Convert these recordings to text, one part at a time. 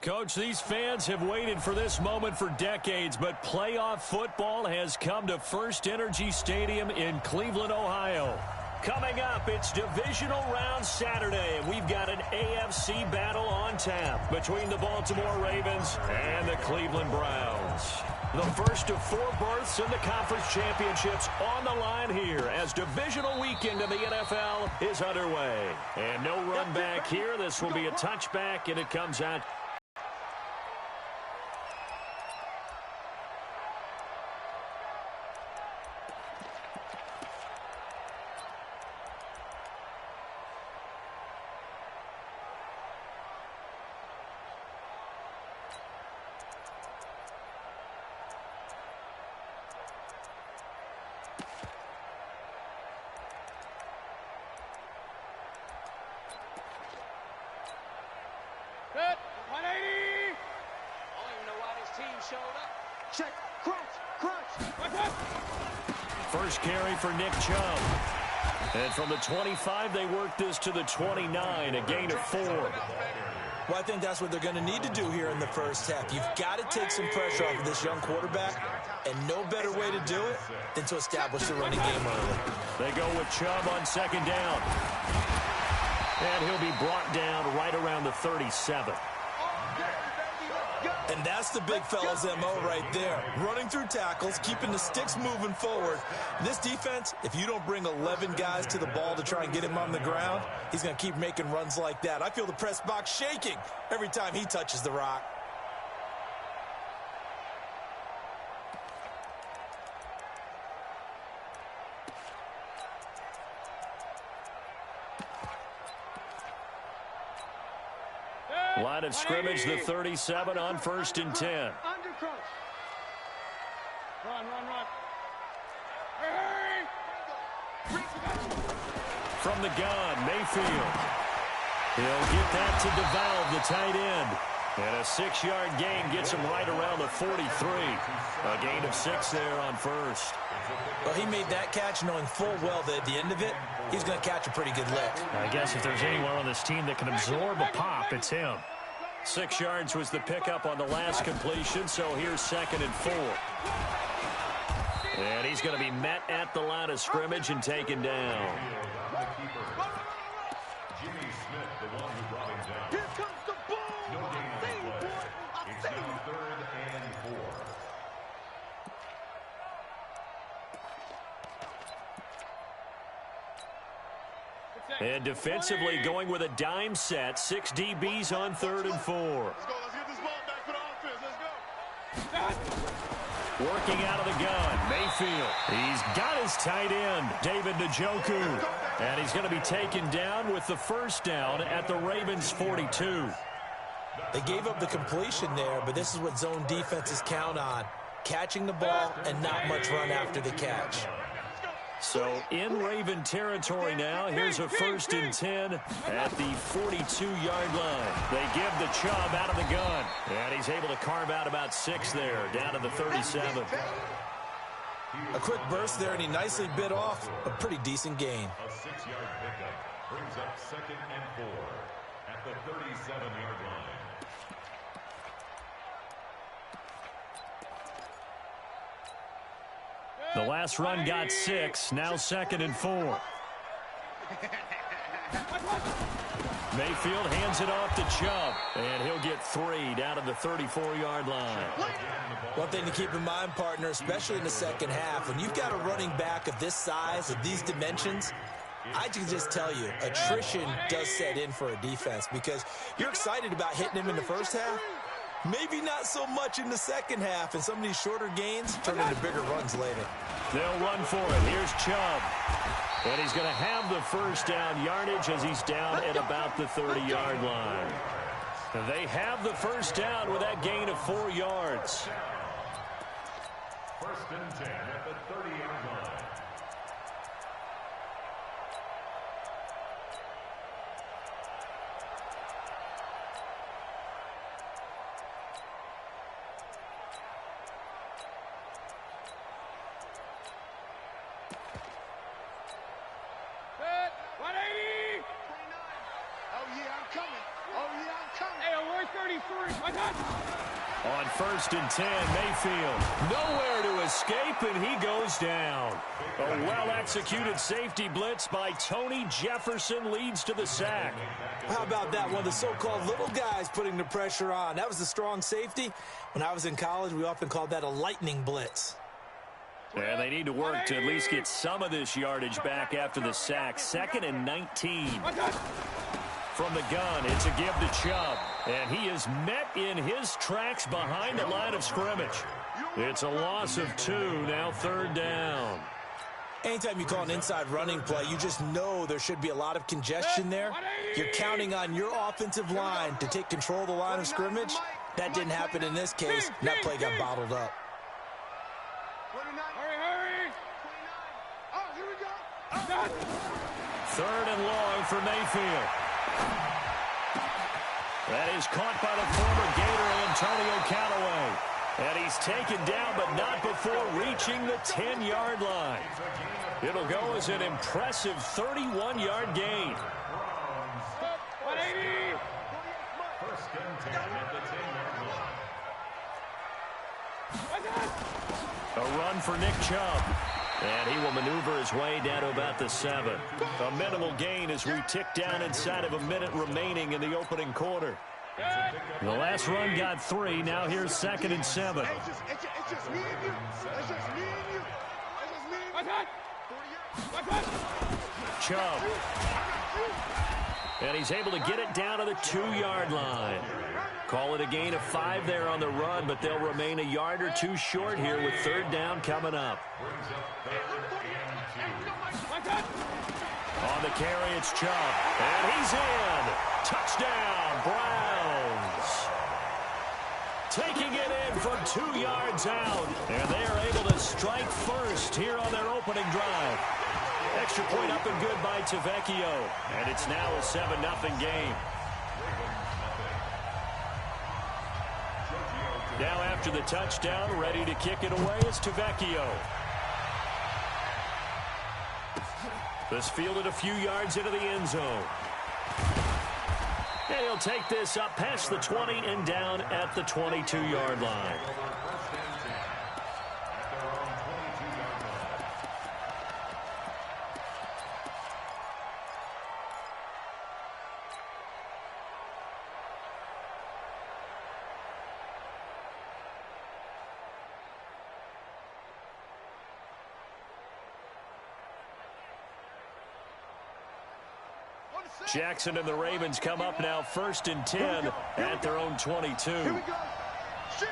Coach, these fans have waited for this moment for decades, but playoff football has come to First Energy Stadium in Cleveland, Ohio. Coming up, it's Divisional Round Saturday, and we've got an AFC battle on tap between the Baltimore Ravens and the Cleveland Browns. The first of 4 berths in the conference championships on the line here as Divisional weekend in the NFL is underway. And no run back here. This will be a touchback, and it comes out. Good. 180. I don't even know why this team showed up. Check. Crunch. First carry for Nick Chubb. And from the 25, they work this to the 29, a gain of 4. Well, I think that's what they're going to need to do here in the first half. You've got to take some pressure off of this young quarterback, and no better way to do it than to establish the running game early. They go with Chubb on second down. And he'll be brought down right around the 37. And that's the big fella's MO right there. Running through tackles, keeping the sticks moving forward. This defense, if you don't bring 11 guys to the ball to try and get him on the ground, he's going to keep making runs like that. I feel the press box shaking every time he touches the rock. Line of scrimmage, the 37 on 1st and 10. Under crunch. Run. Hurry. From the gun, Mayfield. He'll get that to DeValve, the tight end. And a 6-yard gain gets him right around the 43. A gain of 6 there on first. Well, he made that catch knowing full well that at the end of it, he's going to catch a pretty good lick. I guess if there's anyone on this team that can absorb a pop, it's him. 6 yards was the pickup on the last completion, so here's 2nd and 4. And he's going to be met at the line of scrimmage and taken down. Here comes the ball. It's now 3rd and 4. And defensively going with a dime set. 6 DBs on 3rd and 4. Let's get this ball back for the offense. Let's go. Working out of the gun, Mayfield. He's got his tight end, David Njoku. And he's going to be taken down with the first down at the Ravens' 42. They gave up the completion there, but this is what zone defenses count on. Catching the ball and not much run after the catch. So in Raven territory now, here's a 1st and 10 at the 42-yard line. They give the Chubb out of the gun. And he's able to carve out about 6 there, down to the 37. A quick burst there, and he nicely bit off a pretty decent gain. A 6-yard pickup brings up 2nd and 4 at the 37-yard line. The last run got 6, now 2nd and 4. Mayfield hands it off to Chubb, and he'll get 3 down to the 34-yard line. One thing to keep in mind, partner, especially in the second half, when you've got a running back of this size, of these dimensions, I can just tell you, attrition does set in for a defense because you're excited about hitting him in the first half. Maybe not so much in the second half, and some of these shorter gains turn into bigger runs later. They'll run for it. Here's Chubb. And he's going to have the first down yardage as he's down at about the 30-yard line. They have the first down with that gain of 4 yards. 1st and 10 at the 30-yard line. Hey, 33. first and 10. Mayfield nowhere to escape, and he goes down. A well-executed safety blitz by Tony Jefferson leads to the sack. How about that? One of the so-called little guys putting the pressure on. That was the strong safety. When I was in college, we often called that a lightning blitz. And they need to work to at least get some of this yardage back after the sack. 2nd and 19. From the gun, it's a give to Chubb. And he is met in his tracks behind the line of scrimmage. It's a loss of 2, now 3rd down. Anytime you call an inside running play, you just know there should be a lot of congestion there. You're counting on your offensive line to take control of the line of scrimmage. That didn't happen in this case. That play got bottled up. Hurry. Oh, here we go. 3rd and long for Mayfield. That is caught by the former Gator Antonio Callaway. And he's taken down, but not before reaching the 10-yard line. It'll go as an impressive 31-yard gain. 180. First and 10 at the 10-yard line. A run for Nick Chubb. And he will maneuver his way down to about the 7. A minimal gain as we tick down inside of a minute remaining in the opening quarter. The last run got 3. Now here's 2nd and 7. It's just me and you. It's just me and you. It's just me and you. Chubb. And he's able to get it down to the 2-yard line. Call it a gain of 5 there on the run, but they'll remain a yard or 2 short here with 3rd down coming up. On the carry, it's Chubb. And he's in. Touchdown, Browns. Taking it in from 2 yards out. And they are able to strike first here on their opening drive. Extra point up and good by Tavecchio. And it's now a 7-0 game. Now after the touchdown, ready to kick it away is Tavecchio. This fielded a few yards into the end zone. And he'll take this up past the 20 and down at the 22-yard line. Jackson and the Ravens come up now 1st and 10 at their own 22. Here we go. Shit.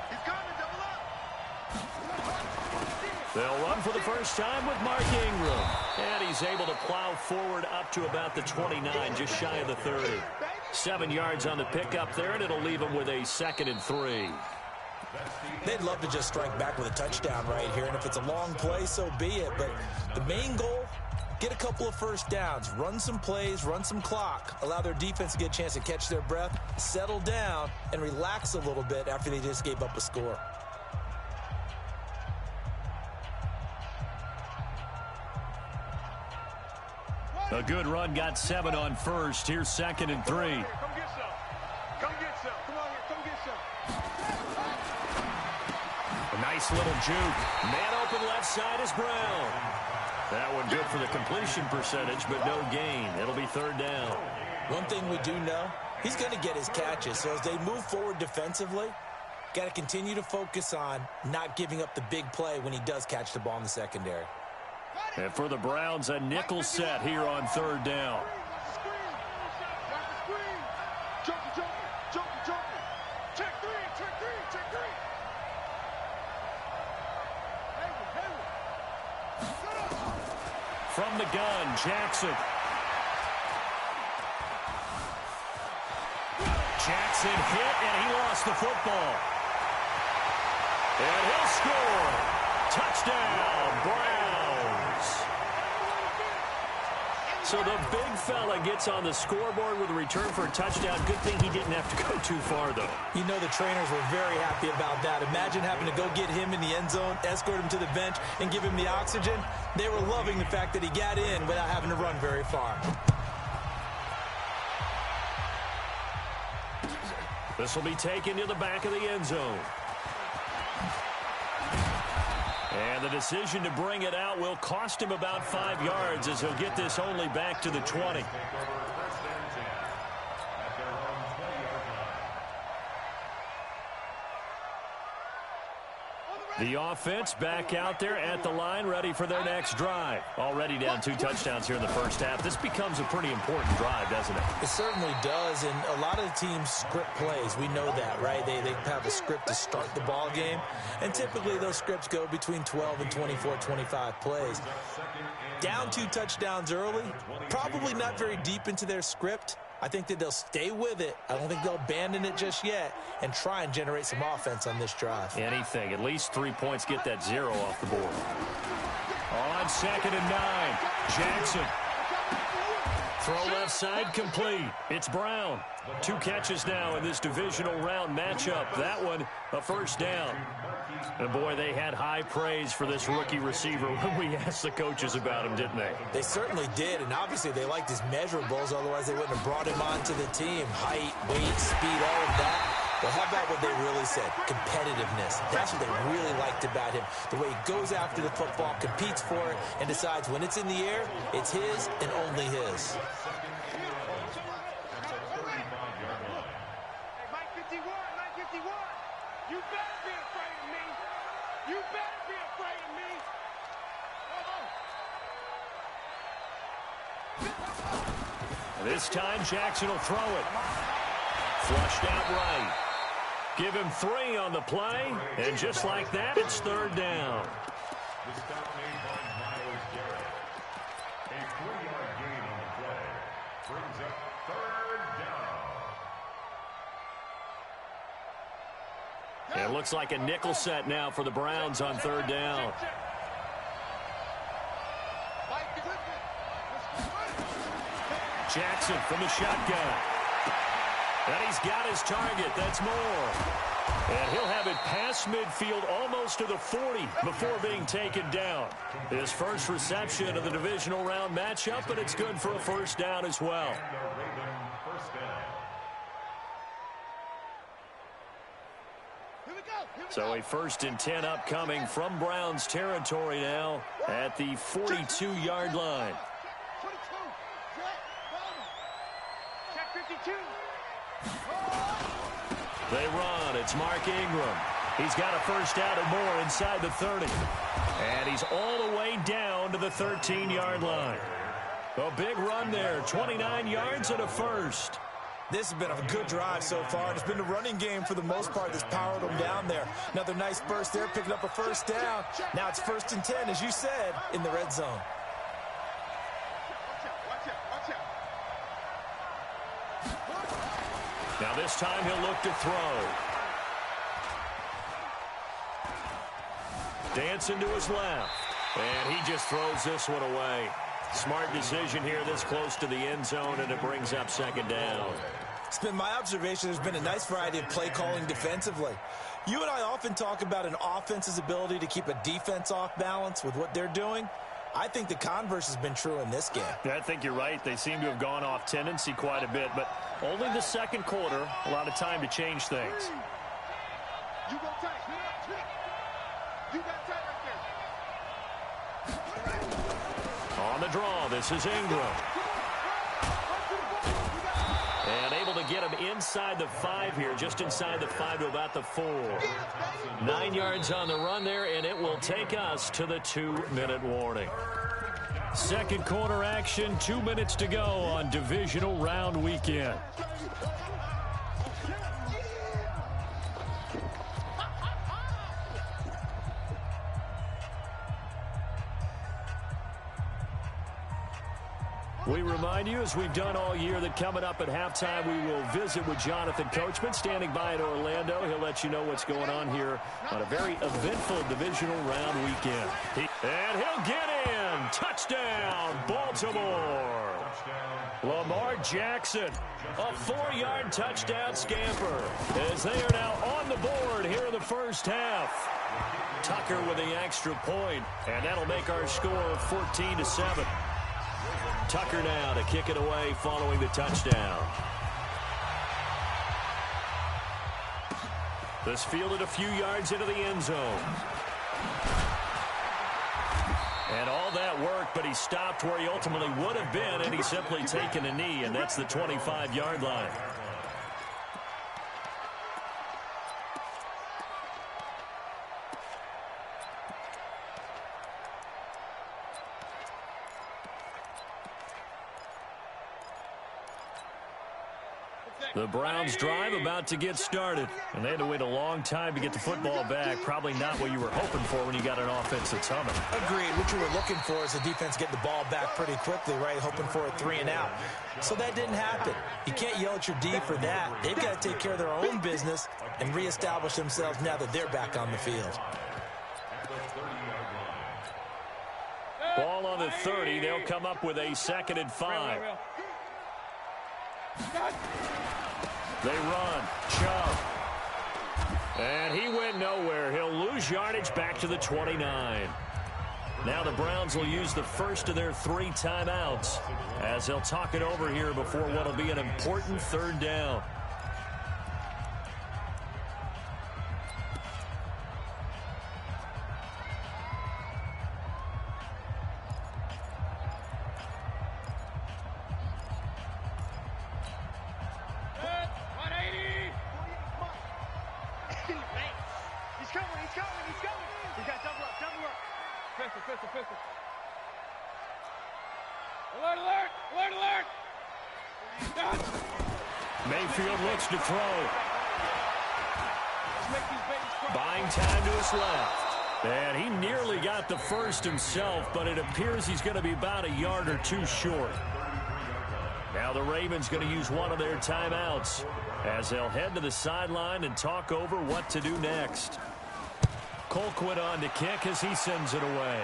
He's coming, double up. They'll run for the first time with Mark Ingram. And he's able to plow forward up to about the 29, just shy of the 30. 7 yards on the pickup there, and it'll leave him with a 2nd and 3. They'd love to just strike back with a touchdown right here, and if it's a long play, so be it. But the main goal, get a couple of first downs, run some plays, run some clock, allow their defense to get a chance to catch their breath, settle down, and relax a little bit after they just gave up a score. A good run got 7 on first. Here's 2nd and 3. Come get some. Come on here, come get some. A nice little juke. Man open left side is Brown. That one good for the completion percentage, but no gain. It'll be 3rd down. One thing we do know, he's going to get his catches. So as they move forward defensively, got to continue to focus on not giving up the big play when he does catch the ball in the secondary. And for the Browns, a nickel set here on 3rd down. From the gun, Jackson. Jackson hit, and he lost the football. And he'll score. Touchdown, Browns. So the big fella gets on the scoreboard with a return for a touchdown. Good thing he didn't have to go too far, though. You know the trainers were very happy about that. Imagine having to go get him in the end zone, escort him to the bench, and give him the oxygen. They were loving the fact that he got in without having to run very far. This will be taken to the back of the end zone. And the decision to bring it out will cost him about 5 yards as he'll get this only back to the 20. The offense back out there at the line, ready for their next drive. Already down 2 touchdowns here in the first half. This becomes a pretty important drive, doesn't it? It certainly does, and a lot of the teams script plays. We know that, right? They have a script to start the ball game, and typically those scripts go between 12 and 24, 25 plays. Down 2 touchdowns early, probably not very deep into their script. I think that they'll stay with it. I don't think they'll abandon it just yet and try and generate some offense on this drive. Anything. At least 3 points, get that 0 off the board. On 2nd and 9, Jackson. Throw left side complete. It's Brown. 2 catches now in this divisional round matchup. That one, a first down. And boy, they had high praise for this rookie receiver when we asked the coaches about him, didn't they? They certainly did, and obviously they liked his measurables, otherwise they wouldn't have brought him onto the team. Height, weight, speed, all of that. But how about what they really said? Competitiveness. That's what they really liked about him. The way he goes after the football, competes for it, and decides when it's in the air, it's his and only his. This time, Jackson will throw it. Flushed out right. Give him 3 on the play, and just like that, it's 3rd down. The stop made by Myles Garrett. A 3-yard gain on the play brings up 3rd down. It looks like a nickel set now for the Browns on 3rd down. Jackson from the shotgun. And he's got his target. That's Moore. And he'll have it past midfield almost to the 40 before being taken down. His first reception of the divisional round matchup, but it's good for a first down as well. So a 1st and 10 upcoming from Browns territory now at the 42-yard line. They run. It's Mark Ingram. He's got a first down and more inside the 30. And he's all the way down to the 13-yard line. A big run there. 29 yards and a first. This has been a good drive so far. It's been the running game for the most part that's powered them down there. Another nice burst there, picking up a first down. Now it's 1st and 10, as you said, in the red zone. Now this time he'll look to throw. Dancing to his left. And he just throws this one away. Smart decision here this close to the end zone, and it brings up 2nd down. It's been my observation there's been a nice variety of play calling defensively. You and I often talk about an offense's ability to keep a defense off balance with what they're doing. I think the converse has been true in this game. Yeah, I think you're right. They seem to have gone off tendency quite a bit, but only the 2nd quarter, a lot of time to change things. You go tight. You got tight right there. On the draw, this is Ingram. And able to get him inside the 5 here, just inside the 5 to about the 4. 9 yards on the run there, and it will take us to the 2-minute warning. 2nd quarter action, 2 minutes to go on divisional round weekend. We remind you, as we've done all year, that coming up at halftime, we will visit with Jonathan Coachman, standing by in Orlando. He'll let you know what's going on here on a very eventful divisional round weekend. And he'll get in. Touchdown, Baltimore. Lamar Jackson, a 4-yard touchdown scamper, as they are now on the board here in the first half. Tucker with the extra point, and that'll make our score 14-7. Tucker now to kick it away following the touchdown. This fielded a few yards into the end zone. And all that work, but he stopped where he ultimately would have been, and he's simply taken a knee, and that's the 25-yard line. The Browns drive about to get started, and they had to wait a long time to get the football back. Probably not what you were hoping for when you got an offense that's humming. Agreed. What you were looking for is the defense getting the ball back pretty quickly, right? Hoping for a 3 and out. So that didn't happen. You can't yell at your D for that. They've got to take care of their own business and reestablish themselves now that they're back on the field. Ball on the 30. They'll come up with a 2nd and 5. They run. Chubb. And he went nowhere. He'll lose yardage back to the 29. Now the Browns will use the first of their 3 timeouts as they'll talk it over here before what will be an important 3rd down. Mayfield looks to throw. Buying time to his left. And he nearly got the first himself, but it appears he's going to be about a yard or 2 short. Now the Ravens going to use one of their timeouts as they'll head to the sideline and talk over what to do next. Colquitt on to kick as he sends it away.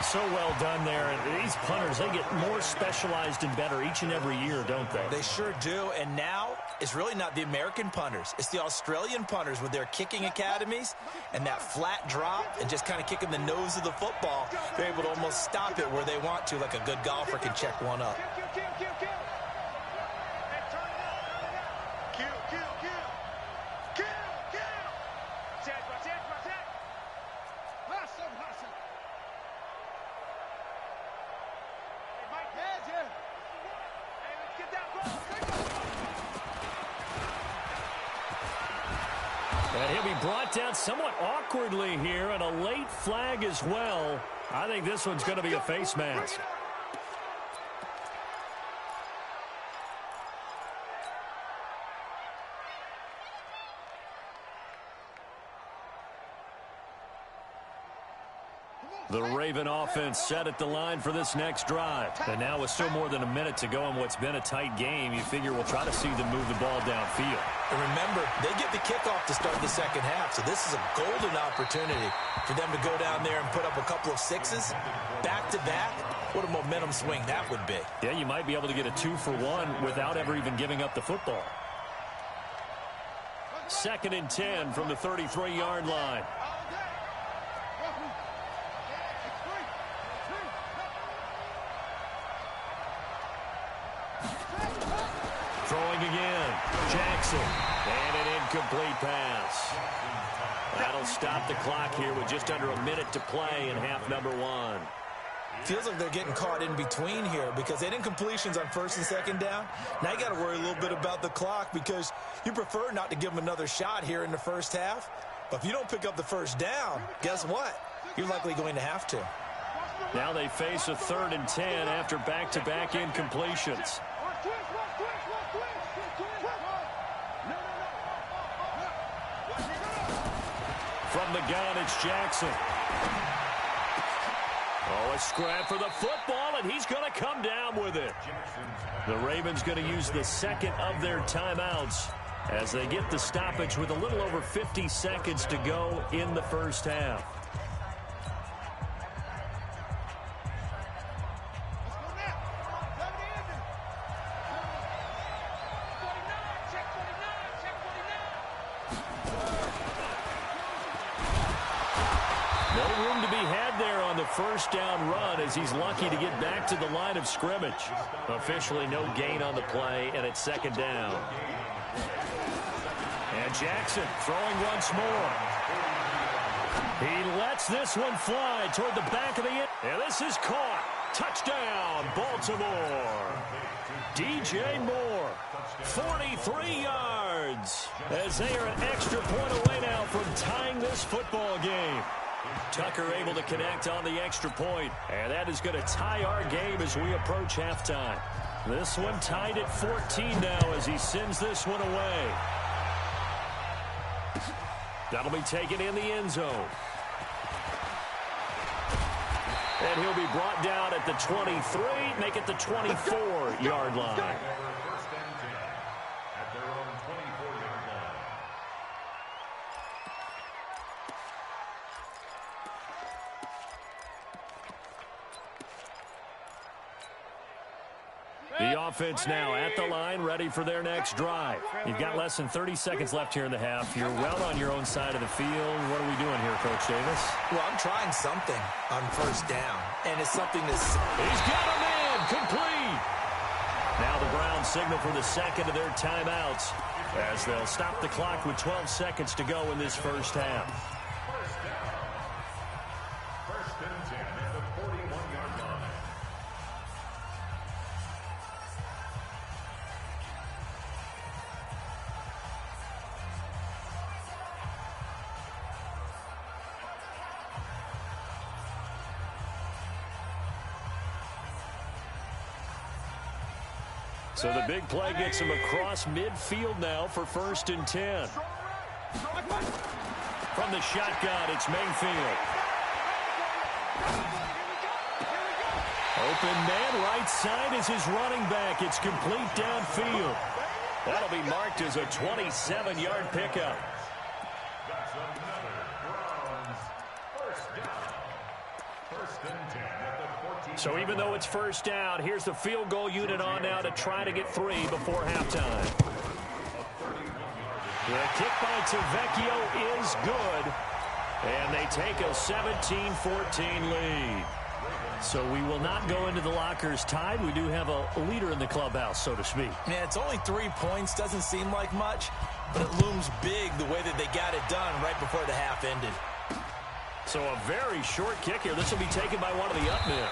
So well done there. And these punters, they get more specialized and better each and every year, don't they? They sure do. And now it's really not the American punters. It's the Australian punters with their kicking academies and that flat drop and just kind of kicking the nose of the football. They're able to almost stop it where they want to, like a good golfer can check one up. And he'll be brought down somewhat awkwardly here, and a late flag as well. I think this one's going to be a face mask. The Raven offense set at the line for this next drive. And now with still more than a minute to go in what's been a tight game, you figure we'll try to see them move the ball downfield. And remember, they get the kickoff to start the second half, so this is a golden opportunity for them to go down there and put up a couple of 6s back-to-back. What a momentum swing that would be. Yeah, you might be able to get a 2-for-1 without ever even giving up the football. 2nd and 10 from the 33-yard line. Throwing again. Jackson. And an incomplete pass. That'll stop the clock here with just under a minute to play in half number 1. Feels like they're getting caught in between here because they didn't completions on 1st and 2nd down. Now you got to worry a little bit about the clock because you prefer not to give them another shot here in the first half. But if you don't pick up the 1st down, guess what? You're likely going to have to. Now they face a 3rd and 10 after back-to-back incompletions. From the gun, it's Jackson. Oh, a scrap for the football, and he's going to come down with it. The Ravens going to use the 2nd of their timeouts as they get the stoppage with a little over 50 seconds to go in the first half. First down run as he's lucky to get back to the line of scrimmage. Officially no gain on the play, and it's 2nd down. And Jackson throwing once more. He lets this one fly toward the back of the end. And this is caught. Touchdown, Baltimore. DJ Moore, 43 yards, as they are an extra point away now from tying this football game. Tucker able to connect on the extra point, and that is going to tie our game as we approach halftime. This one tied at 14 now as he sends this one away. That'll be taken in the end zone. And he'll be brought down at the 23, make it the 24-yard line. First and 10 at their own 24-yard line. The offense now at the line, ready for their next drive. You've got less than 30 seconds left here in the half. You're well on your own side of the field. What are we doing here, Coach Davis? Well, I'm trying something on first down, and it's something that's... He's got a man, complete. Now the Browns signal for the second of their timeouts as they'll stop the clock with 12 seconds to go in this first half. First down. First and 10 at the 41-yard line. So the big play gets him across midfield now for first and 10. From the shotgun, it's Mayfield. Open man, right side is his running back. It's complete downfield. That'll be marked as a 27-yard pickup. That's another Browns first down. First and 10 at the 14. So even though it's first down, here's the field goal unit on now to try to get 3 before halftime. The kick by Tavecchio is good, and they take a 17-14 lead. So we will not go into the lockers tied. We do have a leader in the clubhouse, so to speak. Man, it's only 3 points. Doesn't seem like much, but it looms big the way that they got it done right before the half ended. So a very short kick here. This will be taken by one of the up men.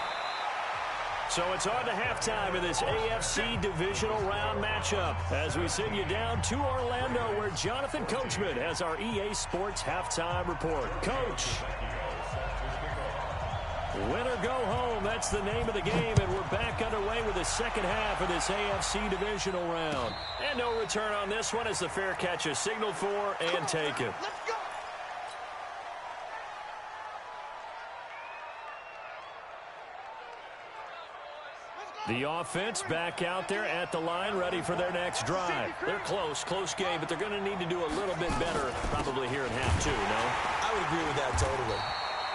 So it's on to halftime in this AFC Divisional Round matchup as we send you down to Orlando where Jonathan Coachman has our EA Sports Halftime Report. Coach. Win or go home, that's the name of the game, and we're back underway with the second half of this AFC Divisional Round. And no return on this one as the fair catch is signaled for and taken. The offense back out there at the line, ready for their next drive. They're close game, but they're going to need to do a little bit better probably here in half two, no? I would agree with that totally.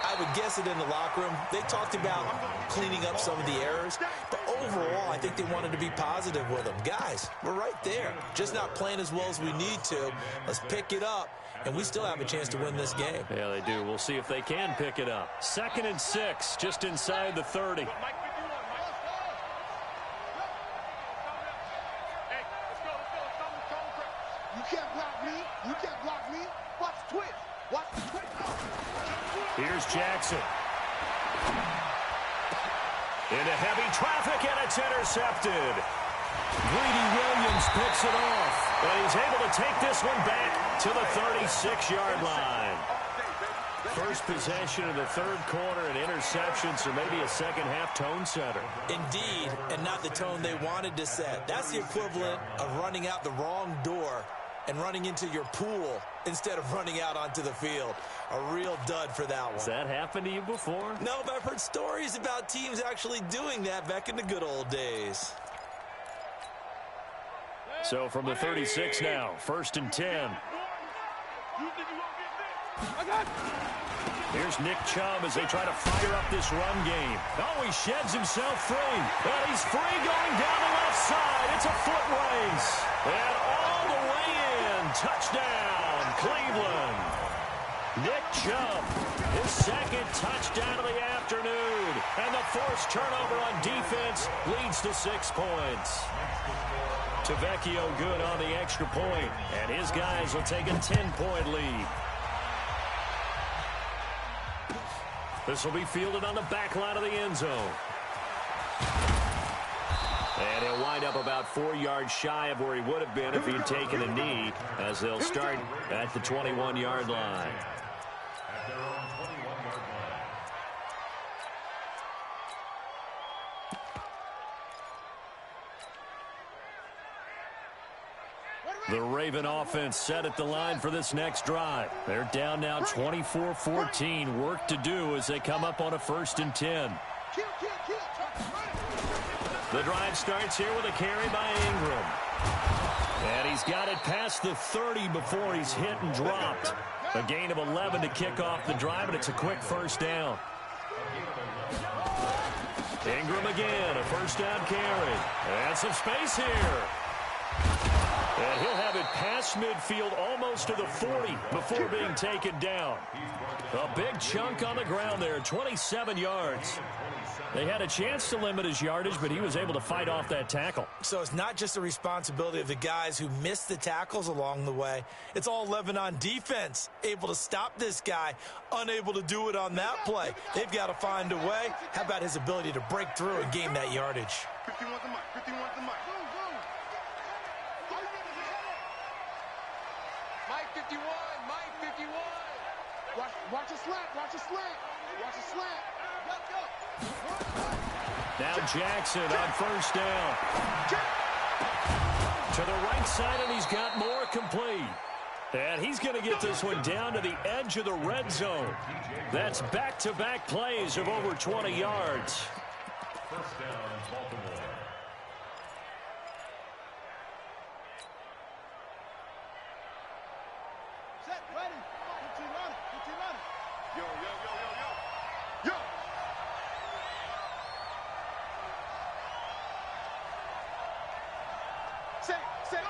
I would guess it in the locker room. They talked about cleaning up some of the errors, but overall, I think they wanted to be positive with them. Guys, we're right there. Just not playing as well as we need to. Let's pick it up, and we still have a chance to win this game. Yeah, they do. We'll see if they can pick it up. 2nd and 6, just inside the 30. You can't block me. You can't block me. Watch the twist. Watch the twist. Here's Jackson. Into heavy traffic, and it's intercepted. Greedy Williams picks it off, and he's able to take this one back to the 36-yard line. First possession of the third quarter, an interception, so maybe a second-half tone setter. Indeed, and not the tone they wanted to set. That's the equivalent of running out the wrong door and running into your pool instead of running out onto the field. A real dud for that one. Has that happened to you before? No, but I've heard stories about teams actually doing that back in the good old days. So from the 36 now, 1st and 10. Here's Nick Chubb as they try to fire up this run game. Oh, he sheds himself free. And he's free going down the left side. It's a foot race. And all the way in. Touchdown, Cleveland. Nick Chubb, his second touchdown of the afternoon. And the forced turnover on defense leads to 6 points. Tavecchio good on the extra point, and his guys will take a 10-point lead. This will be fielded on the back line of the end zone. And he'll wind up about 4 yards shy of where he would have been if he'd taken a knee, as they'll start at the 21-yard line. At their own 21-yard line. The Raven offense set at the line for this next drive. They're down now 24-14. Work to do as they come up on a 1st and 10. The drive starts here with a carry by Ingram. And he's got it past the 30 before he's hit and dropped. A gain of 11 to kick off the drive, and it's a quick 1st down. Ingram again, a 1st down carry. And some space here. And he'll have it past midfield almost to the 40 before being taken down. A big chunk on the ground there, 27 yards. They had a chance to limit his yardage, but he was able to fight off that tackle. So it's not just the responsibility of the guys who missed the tackles along the way. It's all Lebanon defense, able to stop this guy, unable to do it on that play. They've got to find a way. How about his ability to break through and gain that yardage? 51 the mic. 51 the mic. Mike 51. Mike 51. Watch a slant. Watch a slant. Watch a slant. Now Jackson on 1st down. To the right side, and he's got more complete. And he's going to get this one down to the edge of the red zone. That's back-to-back plays of over 20 yards. 1st down, Baltimore. Set, ready. 15 running. 15 running. Yo, yo, yo, yo, yo. Yo. Set. Set.